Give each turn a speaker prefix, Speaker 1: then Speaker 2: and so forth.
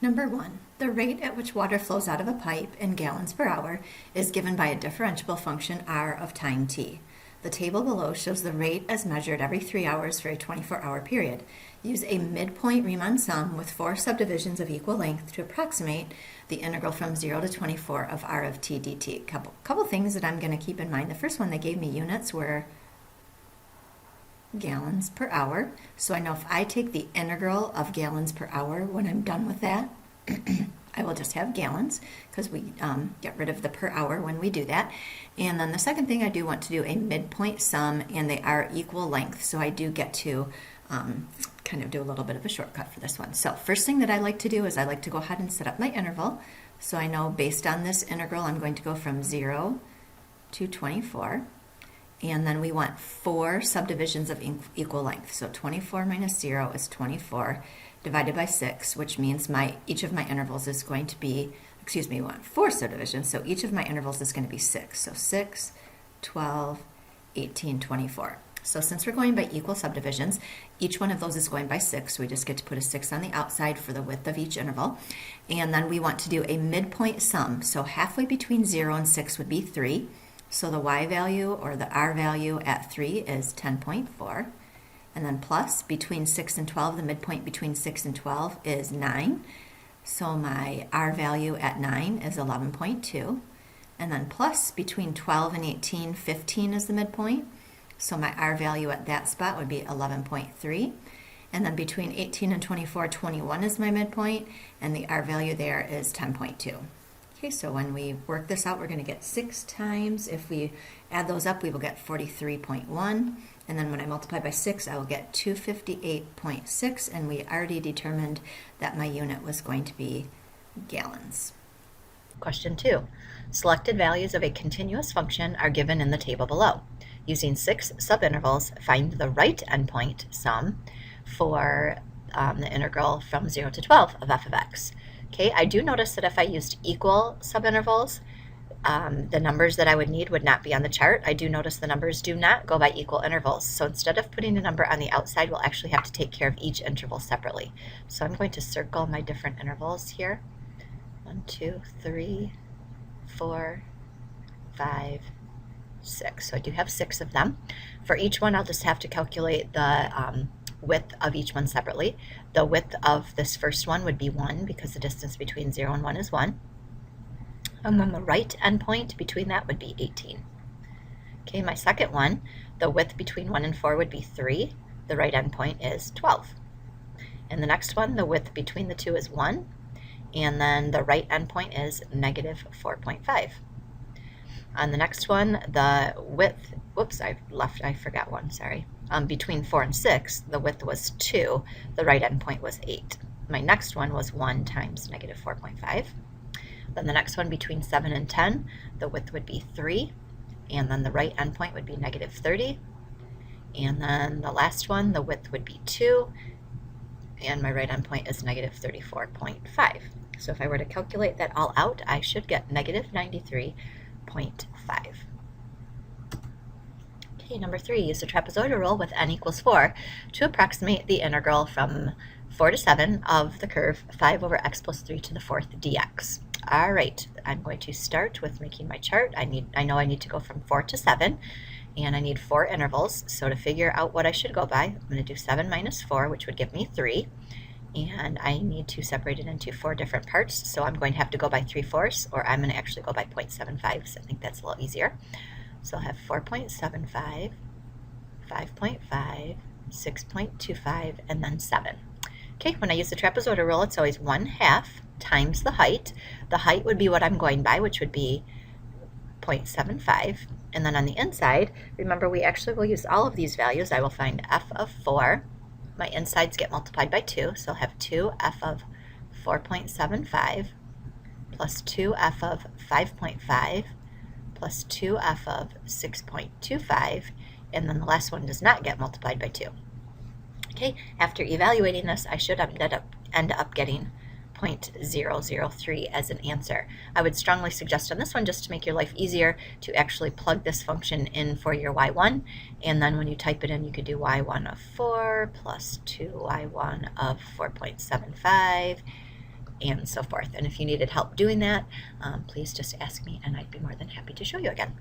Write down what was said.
Speaker 1: Number 1, the rate at which water flows out of a pipe in gallons per hour is given by a differentiable function r of time t. The table below shows the rate as measured every 3 hours for a 24-hour period. Use a midpoint Riemann sum with 4 subdivisions of equal length to approximate the integral from 0 to 24 of r of t dt. Couple things that I'm going to keep in mind. The first one, they gave me units were gallons per hour. So I know if I take the integral of gallons per hour, when I'm done with that, I will just have gallons because we get rid of the per hour when we do that. And then the second thing, I do want to do a midpoint sum, and they are equal length. So I do get to kind of do a little bit of a shortcut for this one. So first thing that I like to do is I like to go ahead and set up my interval. So I know based on this integral, I'm going to go from 0 to 24. And then we want 4 subdivisions of equal length. So 24 minus 0 is 24 divided by 6, which means each of my intervals is going to be, we want 4 subdivisions, so each of my intervals is going to be 6. So 6, 12, 18, 24. So since we're going by equal subdivisions, each one of those is going by 6. So we just get to put a 6 on the outside for the width of each interval. And then we want to do a midpoint sum. So halfway between 0 and 6 would be 3. So the y value or the r value at 3 is 10.4. And then plus between 6 and 12, the midpoint between 6 and 12 is 9. So my r value at 9 is 11.2. And then plus between 12 and 18, 15 is the midpoint. So my r value at that spot would be 11.3. And then between 18 and 24, 21 is my midpoint. And the r value there is 10.2. Okay, so when we work this out, we're going to get 6 times. If we add those up, we will get 43.1. And then when I multiply by 6, I will get 258.6. And we already determined that my unit was going to be gallons. Question 2. Selected values of a continuous function are given in the table below. Using 6 subintervals, find the right endpoint sum for the integral from 0 to 12 of f of x. Okay, I do notice that if I used equal subintervals, the numbers that I would need would not be on the chart. I do notice the numbers do not go by equal intervals. So instead of putting a number on the outside, we'll actually have to take care of each interval separately. So I'm going to circle my different intervals here. 1, 2, 3, 4, 5, 6. So I do have 6 of them. For each one, I'll just have to calculate the width of each one separately. The width of this first one would be 1 because the distance between 0 and 1 is 1. And then the right endpoint between that would be 18. Okay, my second one, the width between 1 and 4 would be 3. The right endpoint is 12. And the next one, the width between the two is 1. And then the right endpoint is negative 4.5. On the next one, the width, I forgot one, sorry. Between 4 and 6, the width was 2. The right endpoint was 8. My next one was 1 times negative 4.5. Then the next one between 7 and 10, the width would be 3. And then the right endpoint would be negative 30. And then the last one, the width would be 2. And my right endpoint is negative 34.5. So if I were to calculate that all out, I should get negative 93.5. Okay, number 3, use the trapezoidal rule with n equals 4 to approximate the integral from 4 to 7 of the curve 5 over x plus 3 to the 4th dx. All right, I'm going to start with making my chart. I know I need to go from 4 to 7, and I need 4 intervals. So to figure out what I should go by, I'm going to do 7 minus 4, which would give me 3. And I need to separate it into 4 different parts. So I'm going to have to go by 3/4, or I'm going to actually go by 0.75. So I think that's a little easier. So I'll have 4.75, 5.5, 6.25, and then 7. Okay, when I use the trapezoidal rule, it's always 1/2 times the height. The height would be what I'm going by, which would be 0.75. And then on the inside, remember we actually will use all of these values. I will find f of 4. My insides get multiplied by 2, so I'll have 2f of 4.75 plus 2f of 5.5 plus 2f of 6.25, and then the last one does not get multiplied by 2. Okay, after evaluating this, I should end up getting 0.003 as an answer. I would strongly suggest on this one, just to make your life easier, to actually plug this function in for your y1, and then when you type it in, you could do y1 of 4 plus 2y1 of 4.75, and so forth. And if you needed help doing that, please just ask me and I'd be more than happy to show you again.